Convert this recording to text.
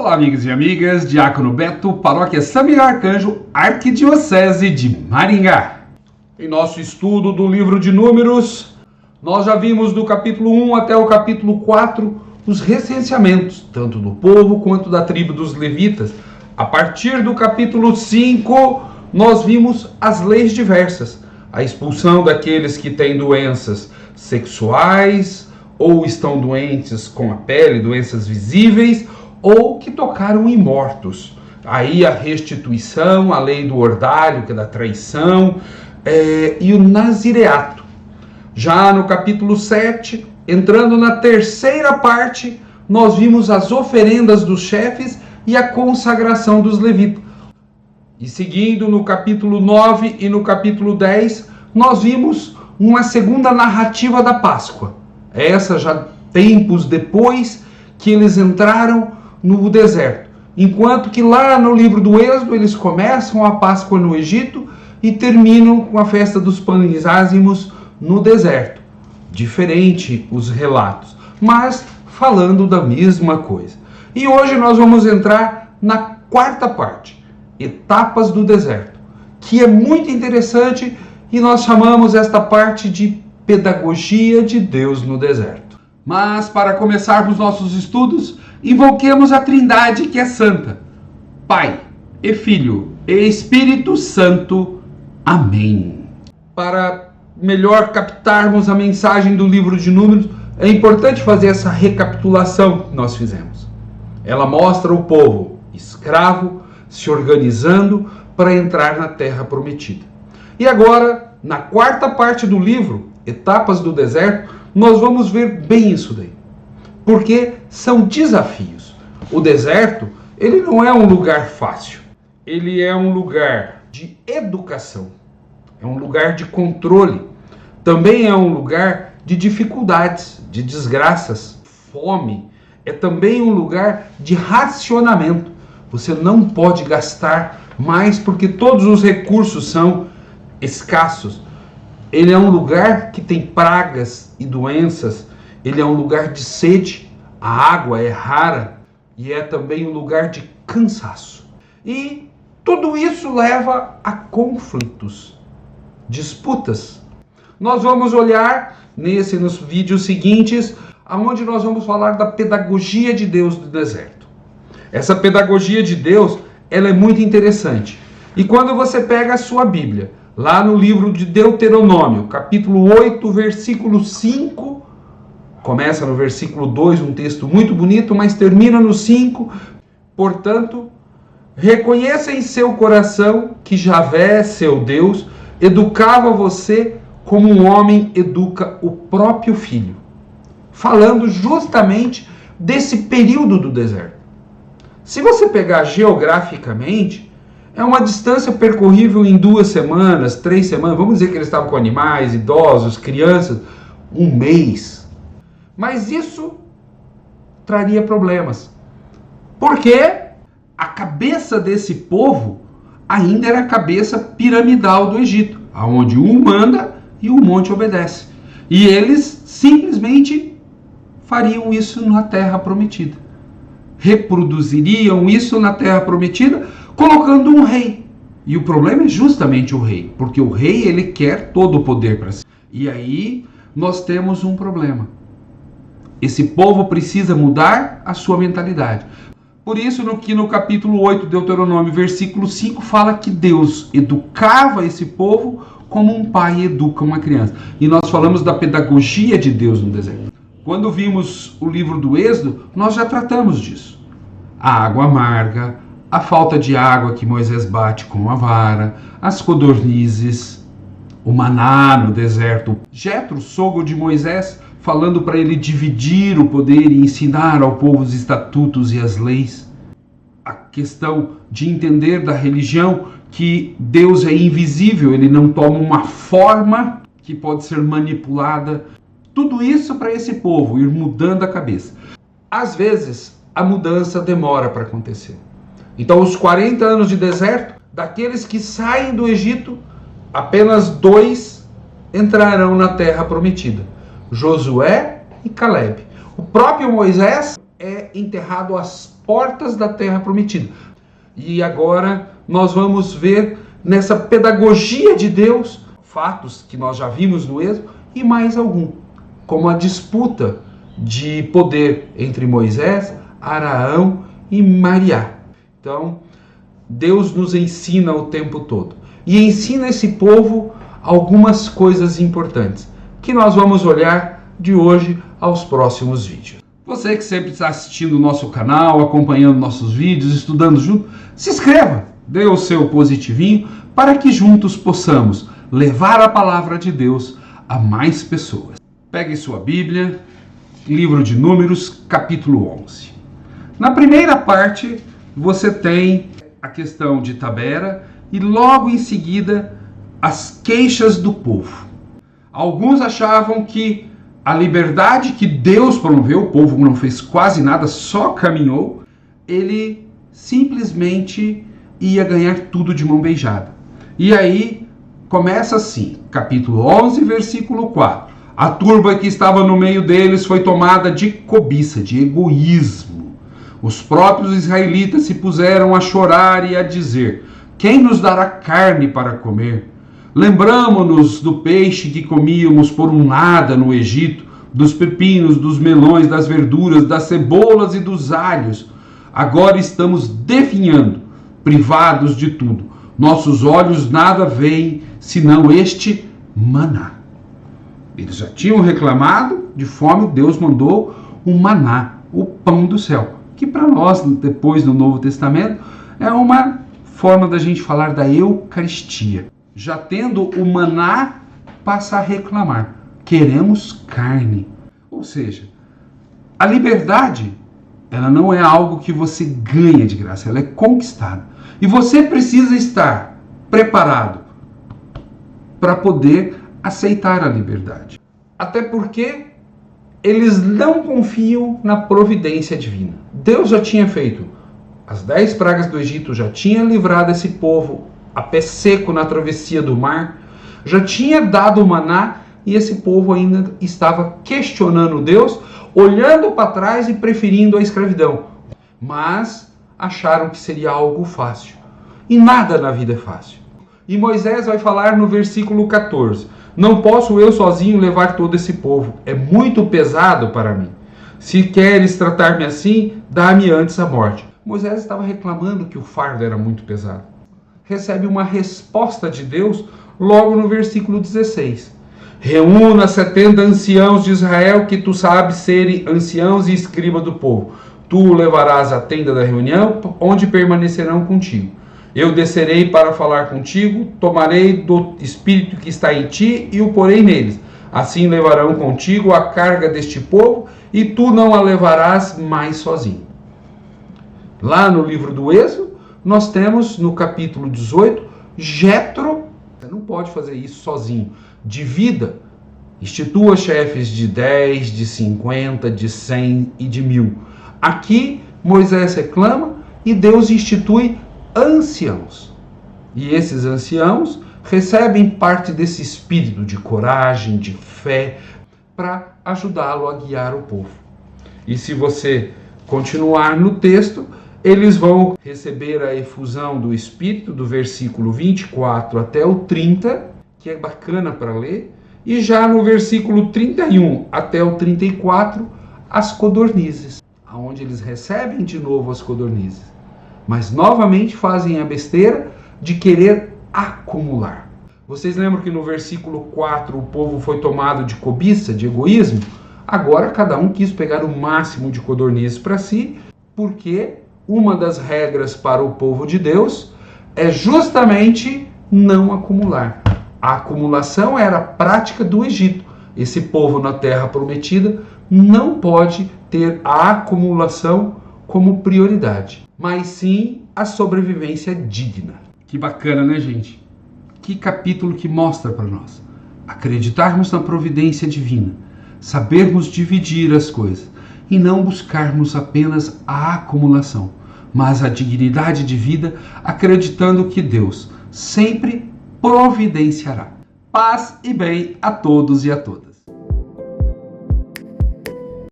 Olá, amigos e amigas, Diácono Beto, Paróquia São Miguel Arcanjo, Arquidiocese de Maringá. Em nosso estudo do livro de Números, nós já vimos do capítulo 1 até o capítulo 4 os recenseamentos, tanto do povo quanto da tribo dos levitas. A partir do capítulo 5, nós vimos as leis diversas, a expulsão daqueles que têm doenças sexuais ou estão doentes com a pele, doenças visíveis, ou que tocaram em mortos. Aí a restituição, a lei do ordalho, que é da traição, e o nazireato. Já no capítulo 7, entrando na terceira parte, nós vimos as oferendas dos chefes e a consagração dos levitas. E seguindo no capítulo 9 e no capítulo 10, nós vimos uma segunda narrativa da Páscoa. Essa já tempos depois que eles entraram no deserto. Enquanto que lá no livro do Êxodo eles começam a Páscoa no Egito e terminam com a festa dos pães ázimos no deserto. Diferente os relatos, mas falando da mesma coisa. E hoje nós vamos entrar na quarta parte, etapas do deserto, que é muito interessante e nós chamamos esta parte de pedagogia de Deus no deserto. Mas para começarmos nossos estudos, invoquemos a Trindade que é santa, Pai e Filho e Espírito Santo. Amém. Para melhor captarmos a mensagem do livro de Números, é importante fazer essa recapitulação que nós fizemos. Ela mostra o povo escravo se organizando para entrar na terra prometida. E agora, na quarta parte do livro, Etapas do Deserto, nós vamos ver bem isso daí. Porque são desafios. O deserto, ele não é um lugar fácil. Ele é um lugar de educação. É um lugar de controle. Também é um lugar de dificuldades, de desgraças, fome. É também um lugar de racionamento. Você não pode gastar mais porque todos os recursos são escassos. Ele é um lugar que tem pragas e doenças. Ele é um lugar de sede. A água é rara. E é também um lugar de cansaço. E tudo isso leva a conflitos, disputas. Nós vamos olhar nos vídeos seguintes, aonde nós vamos falar da pedagogia de Deus do deserto. Essa pedagogia de Deus, ela é muito interessante. E quando você pega a sua Bíblia, lá no livro de Deuteronômio, capítulo 8, versículo 5, começa no versículo 2, um texto muito bonito, mas termina no 5. Portanto, reconheça em seu coração que Javé, seu Deus, educava você como um homem educa o próprio filho. Falando justamente desse período do deserto. Se você pegar geograficamente, é uma distância percorrível em 2 semanas, 3 semanas. Vamos dizer que eles estavam com animais, idosos, crianças, 1 mês. Mas isso traria problemas. Porque a cabeça desse povo ainda era a cabeça piramidal do Egito, onde um manda e o monte obedece. E eles simplesmente fariam isso na terra prometida. Reproduziriam isso na terra prometida, colocando um rei. E o problema é justamente o rei, porque o rei ele quer todo o poder para si. E aí nós temos um problema. Esse povo precisa mudar a sua mentalidade. Por isso que no capítulo 8 de Deuteronômio, versículo 5, fala que Deus educava esse povo como um pai educa uma criança. E nós falamos da pedagogia de Deus no deserto. Quando vimos o livro do Êxodo, nós já tratamos disso. A água amarga, a falta de água que Moisés bate com a vara, as codornizes, o maná no deserto. Jetro, sogro de Moisés, falando para ele dividir o poder e ensinar ao povo os estatutos e as leis. A questão de entender da religião que Deus é invisível, ele não toma uma forma que pode ser manipulada. Tudo isso para esse povo ir mudando a cabeça. Às vezes, a mudança demora para acontecer. Então, os 40 anos de deserto, daqueles que saem do Egito, apenas 2 entrarão na terra prometida. Josué e Caleb. O próprio Moisés é enterrado às portas da terra prometida. E agora nós vamos ver nessa pedagogia de Deus fatos que nós já vimos no Êxodo e mais algum, como a disputa de poder entre Moisés, Arão e Mariá. Então, Deus nos ensina o tempo todo e ensina esse povo algumas coisas importantes que nós vamos olhar de hoje aos próximos vídeos. Você que sempre está assistindo o nosso canal, acompanhando nossos vídeos, estudando junto, se inscreva, dê o seu positivinho para que juntos possamos levar a palavra de Deus a mais pessoas. Pegue sua Bíblia, livro de Números, capítulo 11. Na primeira parte, você tem a questão de Tabera e logo em seguida as queixas do povo. Alguns achavam que a liberdade que Deus promoveu, o povo não fez quase nada, só caminhou, ele simplesmente ia ganhar tudo de mão beijada. E aí começa assim, capítulo 11, versículo 4. A turba que estava no meio deles foi tomada de cobiça, de egoísmo. Os próprios israelitas se puseram a chorar e a dizer: quem nos dará carne para comer? Lembramo-nos do peixe que comíamos por um nada no Egito, dos pepinos, dos melões, das verduras, das cebolas e dos alhos. Agora estamos definhando, privados de tudo. Nossos olhos nada veem, senão este maná. Eles já tinham reclamado de fome, Deus mandou um maná, o pão do céu, que para nós, depois no Novo Testamento, é uma forma da gente falar da Eucaristia. Já tendo o maná, passa a reclamar. Queremos carne. Ou seja, a liberdade, ela não é algo que você ganha de graça, ela é conquistada. E você precisa estar preparado para poder aceitar a liberdade. Até porque eles não confiam na providência divina. Deus já tinha feito as 10 pragas do Egito, já tinha livrado esse povo a pé seco na travessia do mar, já tinha dado o maná e esse povo ainda estava questionando Deus, olhando para trás e preferindo a escravidão. Mas acharam que seria algo fácil. E nada na vida é fácil. E Moisés vai falar no versículo 14: não posso eu sozinho levar todo esse povo, é muito pesado para mim. Se queres tratar-me assim, dá-me antes a morte. Moisés estava reclamando que o fardo era muito pesado. Recebe uma resposta de Deus logo no versículo 16. Reúna 70 anciãos de Israel que tu sabes serem anciãos e escriba do povo. Tu levarás à tenda da reunião, onde permanecerão contigo. Eu descerei para falar contigo, tomarei do espírito que está em ti e o porei neles. Assim levarão contigo a carga deste povo e tu não a levarás mais sozinho. Lá no livro do Êxodo, nós temos no capítulo 18, Jetro, você não pode fazer isso sozinho, divida, institua chefes de 10, de 50, de 100 e de 1000. Aqui Moisés reclama e Deus institui anciãos. E esses anciãos recebem parte desse espírito de coragem, de fé, para ajudá-lo a guiar o povo. E se você continuar no texto, eles vão receber a efusão do Espírito, do versículo 24 até o 30, que é bacana para ler, e já no versículo 31 até o 34, as codornizes, onde eles recebem de novo as codornizes, mas novamente fazem a besteira de querer acumular. Vocês lembram que no versículo 4 o povo foi tomado de cobiça, de egoísmo? Agora cada um quis pegar o máximo de codornizes para si, porque uma das regras para o povo de Deus é justamente não acumular. A acumulação era a prática do Egito. Esse povo na terra prometida não pode ter a acumulação como prioridade, mas sim a sobrevivência digna. Que bacana, né, gente? Que capítulo que mostra para nós. Acreditarmos na providência divina, sabermos dividir as coisas e não buscarmos apenas a acumulação, mas a dignidade de vida, acreditando que Deus sempre providenciará. Paz e bem a todos e a todas.